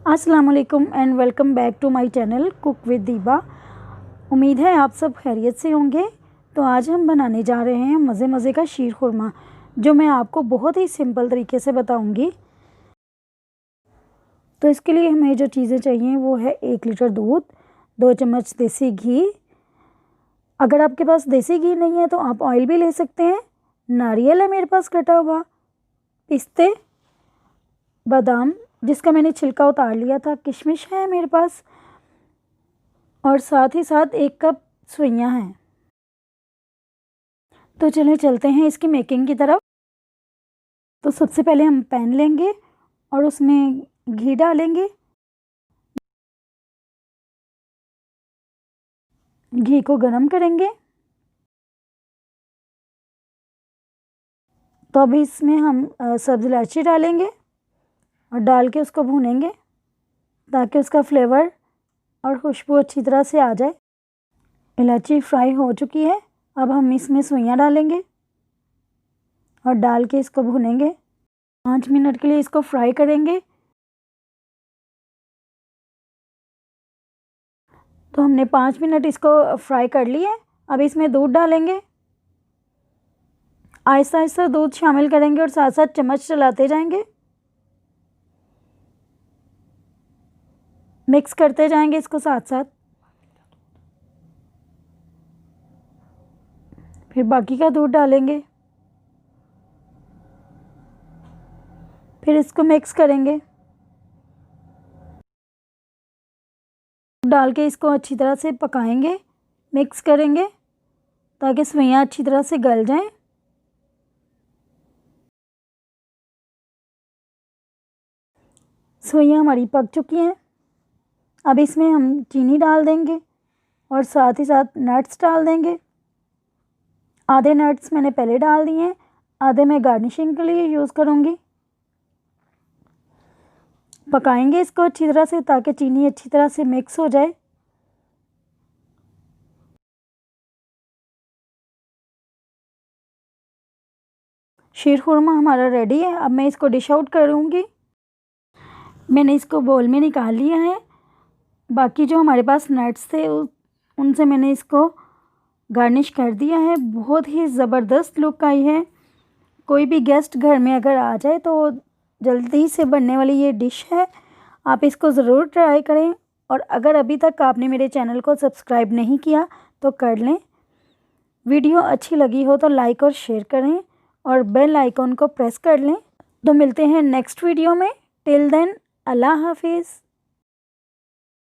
अस्सलाम वालेकुम and welcome back to my channel cook with Deeba. उम्मीद है आप सब खैरियत से होंगे। तो आज हम बनाने जा रहे हैं मज़े मज़े का शीर खुरमा, जो मैं आपको बहुत ही सिंपल तरीके से बताऊंगी। तो इसके लिए हमें जो चीज़ें चाहिए वो है 1 लीटर दूध, 2 चम्मच देसी घी। अगर आपके पास देसी घी नहीं है तो आप ऑयल भी ले सकते हैं। नारियल है मेरे पास कटा हुआ, पिस्ते, बादाम जिसका मैंने छिलका उतार लिया था, किशमिश है मेरे पास, और साथ ही साथ 1 कप सेवइयां हैं। तो चलें चलते हैं इसकी मेकिंग की तरफ। तो सबसे पहले हम पैन लेंगे और उसमें घी डालेंगे। घी को गरम करेंगे। तो अभी इसमें हम सब्ज़ इलायची डालेंगे और डाल के उसको भूनेंगे ताकि उसका फ्लेवर और खुशबू अच्छी तरह से आ जाए। इलायची फ्राई हो चुकी है। अब हम इसमें सेवइयां डालेंगे और डाल के इसको भूनेंगे। 5 मिनट के लिए इसको फ्राई करेंगे। तो हमने 5 मिनट इसको फ्राई कर लिया है। अब इसमें दूध डालेंगे। आहिस्ता आहिस्ता दूध शामिल करेंगे और साथ साथ चम्मच चलाते जाएंगे, मिक्स करते जाएंगे इसको साथ साथ। फिर बाकी का दूध डालेंगे, फिर इसको मिक्स करेंगे। डाल के इसको अच्छी तरह से पकाएंगे, मिक्स करेंगे ताकि सेवइयां अच्छी तरह से गल जाएं। सेवइयां हमारी पक चुकी हैं। अब इसमें हम चीनी डाल देंगे और साथ ही साथ नट्स डाल देंगे। आधे नट्स मैंने पहले डाल दिए हैं, आधे मैं गार्निशिंग के लिए यूज़ करूँगी। पकाएंगे इसको अच्छी तरह से ताकि चीनी अच्छी तरह से मिक्स हो जाए। शीर खुरमा हमारा रेडी है। अब मैं इसको डिश आउट करूँगी। मैंने इसको बोल में निकाल लिया है। बाकी जो हमारे पास नट्स थे उनसे मैंने इसको गार्निश कर दिया है। बहुत ही ज़बरदस्त लुक आई है। कोई भी गेस्ट घर में अगर आ जाए तो जल्दी से बनने वाली ये डिश है। आप इसको ज़रूर ट्राई करें। और अगर अभी तक आपने मेरे चैनल को सब्सक्राइब नहीं किया तो कर लें। वीडियो अच्छी लगी हो तो लाइक और शेयर करें और बेल आइकॉन को प्रेस कर लें। तो मिलते हैं नेक्स्ट वीडियो में। टिल देन अल्लाह हाफिज़।